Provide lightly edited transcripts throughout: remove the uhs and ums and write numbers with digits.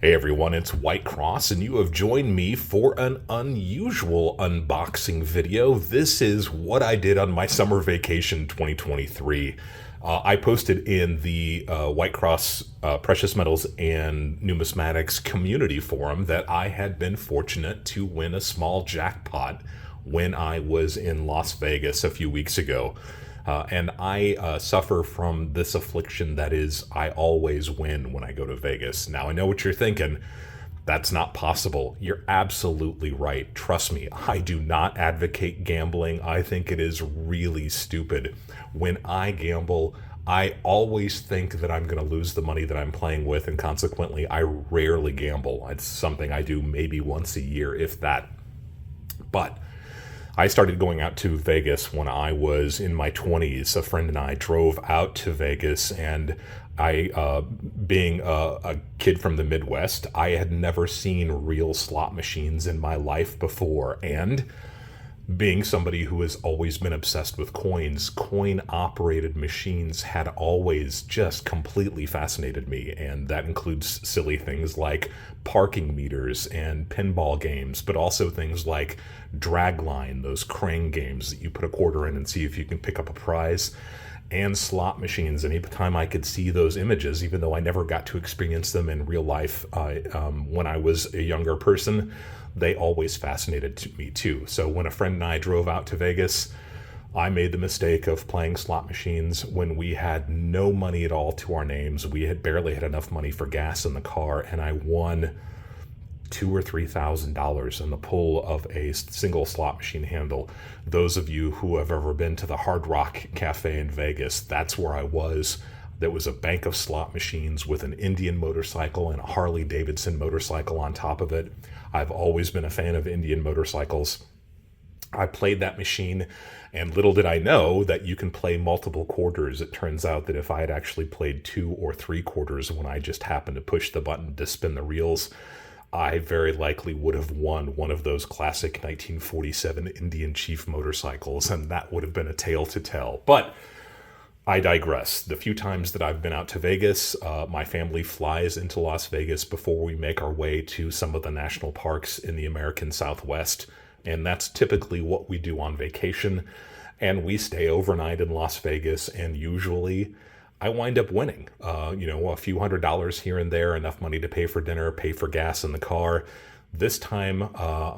Hey everyone, it's White Cross, and you have joined me for an unusual unboxing video. This is what I did on my summer vacation 2023. I posted in the White Cross Precious Metals and Numismatics community forum that I had been fortunate to win a small jackpot when I was in Las Vegas a few weeks ago. And I suffer from this affliction that is, I always win when I go to Vegas. Now, I know what you're thinking. That's not possible. You're absolutely right. Trust me, I do not advocate gambling. I think it is really stupid. When I gamble, I always think that I'm going to lose the money that I'm playing with, and consequently, I rarely gamble. It's something I do maybe once a year, if that. But I started going out to Vegas when I was in my 20s. A friend and I drove out to Vegas, and being a kid from the Midwest, I had never seen real slot machines in my life before. And being somebody who has always been obsessed with coins, coin-operated machines had always just completely fascinated me, and that includes silly things like parking meters and pinball games, but also things like dragline, those crane games that you put a quarter in and see if you can pick up a prize, and slot machines. And anytime I could see those images, even though I never got to experience them in real life when I was a younger person, they always fascinated me too. So when a friend and I drove out to Vegas, I made the mistake of playing slot machines when we had no money at all to our names. We had barely had enough money for gas in the car, and I won $2,000 or $3,000 in the pull of a single slot machine handle. Those of you who have ever been to the Hard Rock Cafe in Vegas, that's where I was. There was a bank of slot machines with an Indian motorcycle and a Harley Davidson motorcycle on top of it. I've always been a fan of Indian motorcycles. I played that machine, and little did I know that you can play multiple quarters. It turns out that if I had actually played 2 or 3 quarters when I just happened to push the button to spin the reels, I very likely would have won one of those classic 1947 Indian Chief motorcycles, and that would have been a tale to tell. But I digress. The few times that I've been out to Vegas, my family flies into Las Vegas before we make our way to some of the national parks in the American Southwest, and that's typically what we do on vacation. And we stay overnight in Las Vegas, and usually I wind up winning, a few $100s here and there, enough money to pay for dinner, pay for gas in the car. This time,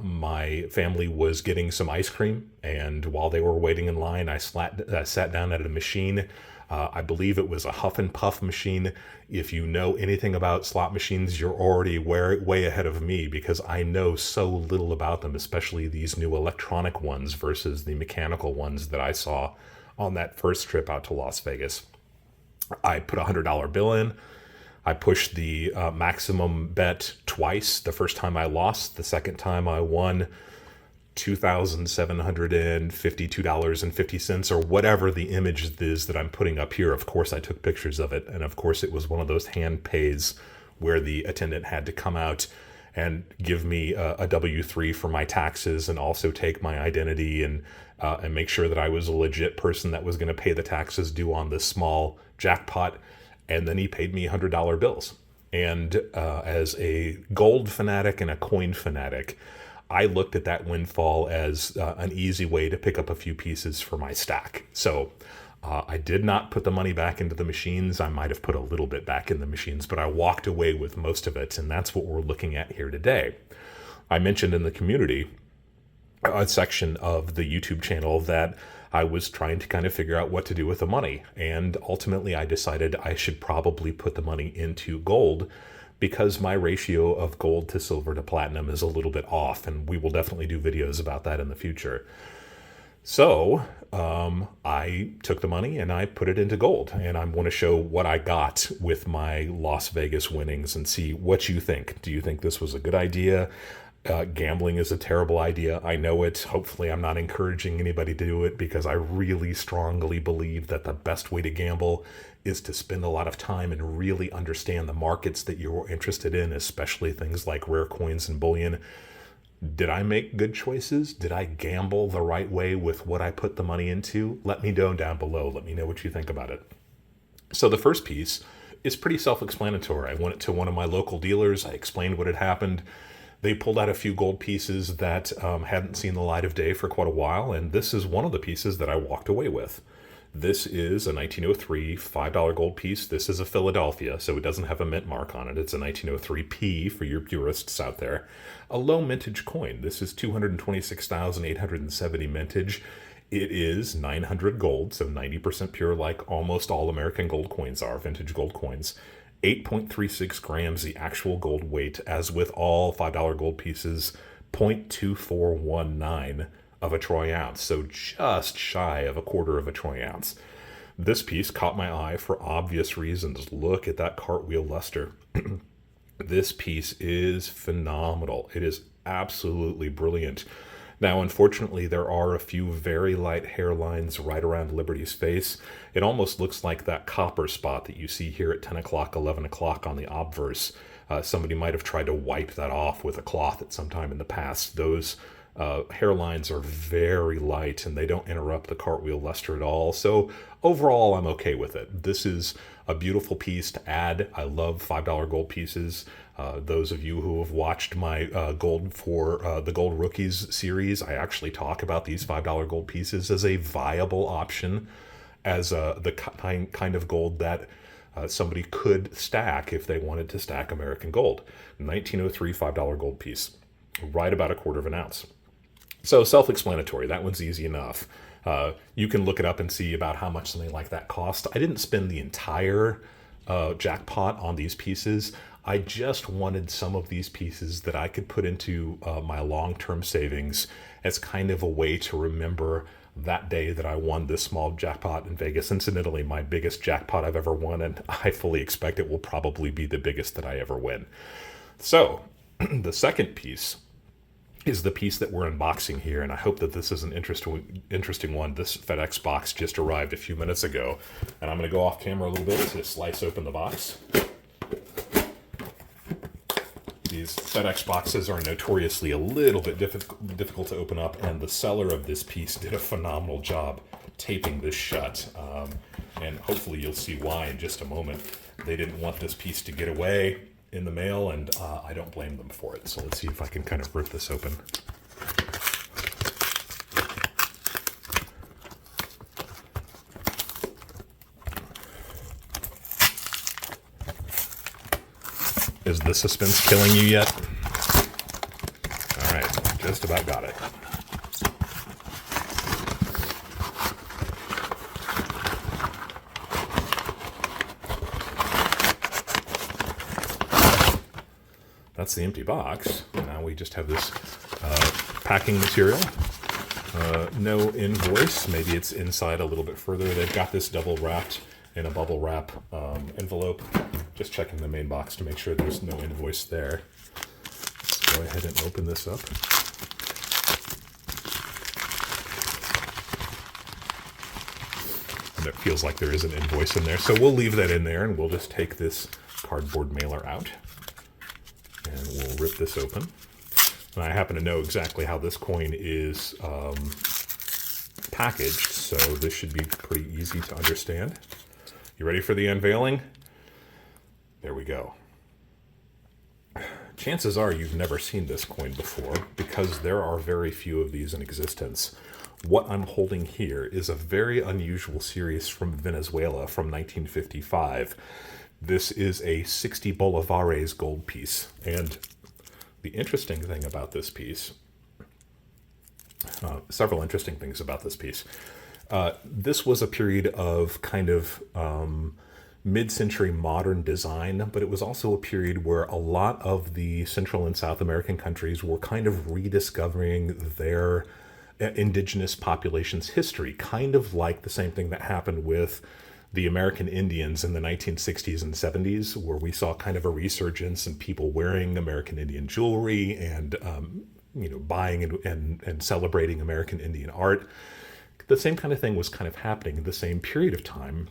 my family was getting some ice cream, and while they were waiting in line, I sat down at a machine. I believe it was a Huff and Puff machine. If you know anything about slot machines, you're already way ahead of me, because I know so little about them, especially these new electronic ones versus the mechanical ones that I saw on that first trip out to Las Vegas. I put a $100 bill in. I pushed the maximum bet twice. The first time I lost. The second time I won $2,752.50, or whatever the image is that I'm putting up here. Of course, I took pictures of it. And of course, it was one of those hand pays where the attendant had to come out and give me a W-3 for my taxes, and also take my identity and make sure that I was a legit person that was going to pay the taxes due on this small jackpot. And then he paid me $100 bills. And as a gold fanatic and a coin fanatic, I looked at that windfall as an easy way to pick up a few pieces for my stack. So I did not put the money back into the machines. I might have put a little bit back in the machines, but I walked away with most of it. And that's what we're looking at here today. I mentioned in the community a section of the YouTube channel that I was trying to kind of figure out what to do with the money. And ultimately, I decided I should probably put the money into gold, because my ratio of gold to silver to platinum is a little bit off. And we will definitely do videos about that in the future. So I took the money and I put it into gold. And I'm going to show what I got with my Las Vegas winnings and see what you think. Do you think this was a good idea? Gambling is a terrible idea. I know it. Hopefully I'm not encouraging anybody to do it, because I really strongly believe that the best way to gamble is to spend a lot of time and really understand the markets that you're interested in, especially things like rare coins and bullion. Did I make good choices? Did I gamble the right way with what I put the money into? Let me know down below. Let me know what you think about it. So the first piece is pretty self-explanatory. I went to one of my local dealers. I explained what had happened. They pulled out a few gold pieces that hadn't seen the light of day for quite a while, and this is one of the pieces that I walked away with. This is a 1903 $5 gold piece. This is a Philadelphia, so it doesn't have a mint mark on it. It's a 1903P for your purists out there. A low mintage coin. This is 226,870 mintage. It is 900 gold, so 90% pure, like almost all American gold coins are, vintage gold coins. 8.36 grams, the actual gold weight, as with all $5 gold pieces, 0.2419 of a troy ounce, so just shy of a quarter of a troy ounce. This piece caught my eye for obvious reasons. Look at that cartwheel luster. This piece is phenomenal. It is absolutely brilliant. Now, unfortunately, there are a few very light hairlines right around Liberty's face. It almost looks like that copper spot that you see here at 10 o'clock, 11 o'clock on the obverse. Somebody might have tried to wipe that off with a cloth at some time in the past. Those hairlines are very light and they don't interrupt the cartwheel luster at all. So overall, I'm okay with it. This is a beautiful piece to add. I love $5 gold pieces. Those of you who have watched my gold for the Gold Rookies series, I actually talk about these $5 gold pieces as a viable option, as the kind of gold that somebody could stack if they wanted to stack American gold. 1903 $5 gold piece, right about a quarter of an ounce. So self-explanatory. That one's easy enough. You can look it up and see about how much something like that cost. I didn't spend the entire jackpot on these pieces. I just wanted some of these pieces that I could put into my long-term savings as kind of a way to remember that day that I won this small jackpot in Vegas. Incidentally, my biggest jackpot I've ever won, and I fully expect it will probably be the biggest that I ever win. So the second piece is the piece that we're unboxing here, and I hope that this is an interesting one. This FedEx box just arrived a few minutes ago, and I'm going to go off camera a little bit to slice open the box. These FedEx boxes are notoriously a little bit difficult to open up, and the seller of this piece did a phenomenal job taping this shut, and hopefully you'll see why in just a moment. They didn't want this piece to get away in the mail, and I don't blame them for it. So let's see if I can kind of rip this open. Is the suspense killing you yet? All right, just about got it. That's the empty box. Now we just have this packing material. No invoice. Maybe it's inside a little bit further. They've got this double wrapped in a bubble wrap envelope. Just checking the main box to make sure there's no invoice there. Let's go ahead and open this up. And it feels like there is an invoice in there. So we'll leave that in there, and we'll just take this cardboard mailer out. And we'll rip this open. And I happen to know exactly how this coin is packaged, so this should be pretty easy to understand. You ready for the unveiling? There we go. Chances are you've never seen this coin before, because there are very few of these in existence. What I'm holding here is a very unusual series from Venezuela from 1955. This is a 60 Bolivares gold piece. And the interesting thing about this piece, several interesting things about this piece. This was a period of kind of mid-century modern design, but it was also a period where a lot of the Central and South American countries were kind of rediscovering their indigenous population's history, kind of like the same thing that happened with the American Indians in the 1960s and 70s, where we saw kind of a resurgence in people wearing American Indian jewelry and buying and celebrating American Indian art. The same kind of thing was kind of happening in the same period of time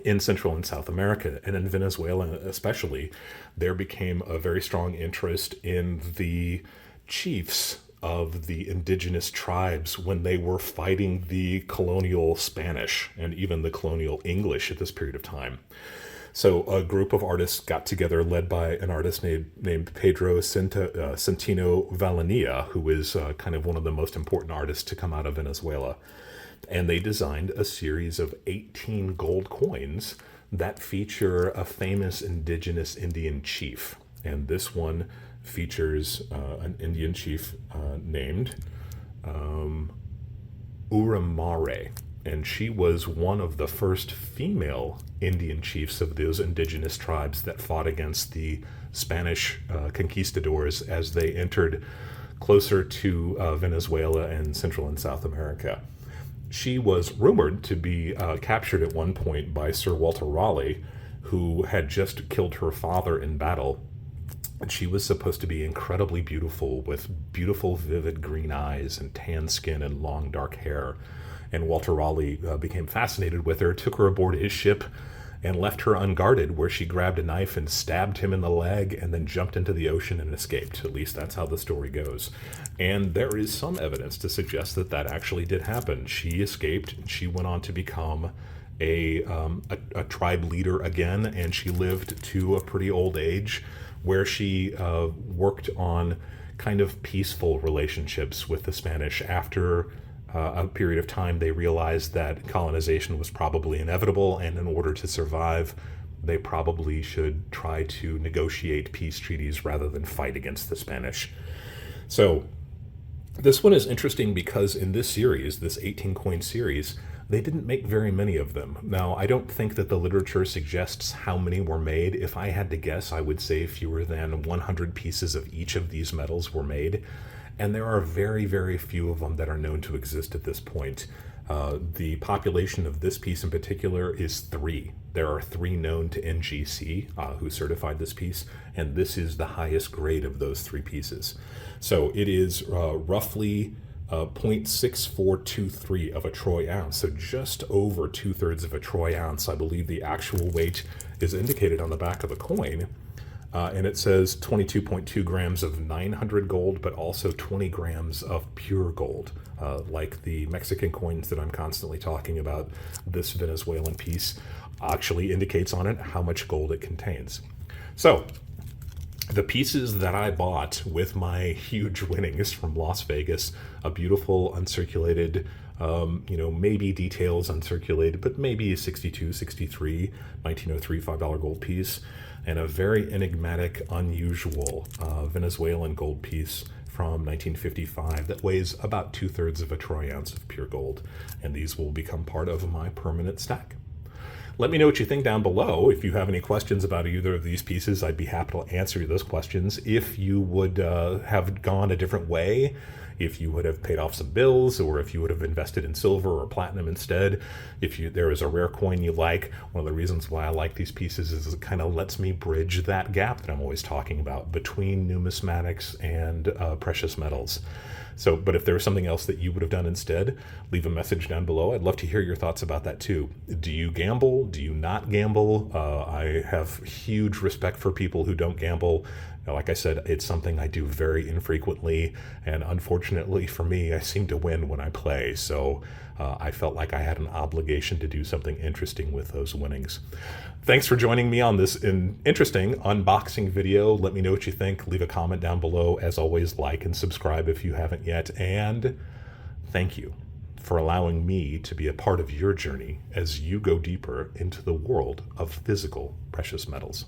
in Central and South America, and in Venezuela especially. There became a very strong interest in the chiefs of the indigenous tribes when they were fighting the colonial Spanish and even the colonial English at this period of time. So a group of artists got together, led by an artist named Pedro Centino Valania, who is kind of one of the most important artists to come out of Venezuela. And they designed a series of 18 gold coins that feature a famous indigenous Indian chief. And this one features an Indian chief named Uramare. And she was one of the first female Indian chiefs of those indigenous tribes that fought against the Spanish conquistadors as they entered closer to Venezuela and Central and South America. She was rumored to be captured at one point by Sir Walter Raleigh, who had just killed her father in battle. And she was supposed to be incredibly beautiful, with beautiful, vivid green eyes and tan skin and long, dark hair. And Walter Raleigh became fascinated with her, took her aboard his ship, and left her unguarded, where she grabbed a knife and stabbed him in the leg and then jumped into the ocean and escaped. At least that's how the story goes. And there is some evidence to suggest that that actually did happen. She escaped, and she went on to become a tribe leader again, and she lived to a pretty old age, where she worked on kind of peaceful relationships with the Spanish. After a period of time, they realized that colonization was probably inevitable, and in order to survive, they probably should try to negotiate peace treaties rather than fight against the Spanish. So this one is interesting because in this series, this 18 coin series, they didn't make very many of them. Now, I don't think that the literature suggests how many were made. If I had to guess, I would say fewer than 100 pieces of each of these medals were made. And there are very, very few of them that are known to exist at this point. The population of this piece in particular is 3. There are 3 known to NGC who certified this piece, and this is the highest grade of those 3 pieces. So it is roughly 0.6423 of a troy ounce, so just over 2/3 of a troy ounce. I believe the actual weight is indicated on the back of the coin. And it says 22.2 grams of 900 gold, but also 20 grams of pure gold. Like the Mexican coins that I'm constantly talking about, this Venezuelan piece actually indicates on it how much gold it contains. So the pieces that I bought with my huge winnings from Las Vegas, a beautiful uncirculated, maybe details uncirculated, but maybe a 62, 63, 1903 $5 gold piece, and a very enigmatic, unusual Venezuelan gold piece from 1955 that weighs about 2/3 of a troy ounce of pure gold. And these will become part of my permanent stack. Let me know what you think down below. If you have any questions about either of these pieces, I'd be happy to answer those questions. If you would have gone a different way, if you would have paid off some bills, or if you would have invested in silver or platinum instead, there is a rare coin you like. One of the reasons why I like these pieces is it kind of lets me bridge that gap that I'm always talking about between numismatics and precious metals. So, but if there was something else that you would have done instead, leave a message down below. I'd love to hear your thoughts about that too. Do you gamble? Do you not gamble? I have huge respect for people who don't gamble. Like I said, it's something I do very infrequently, and unfortunately for me, I seem to win when I play. So I felt like I had an obligation to do something interesting with those winnings. Thanks for joining me on this interesting unboxing video. Let me know what you think. Leave a comment down below. As always, like and subscribe if you haven't yet. And thank you for allowing me to be a part of your journey as you go deeper into the world of physical precious metals.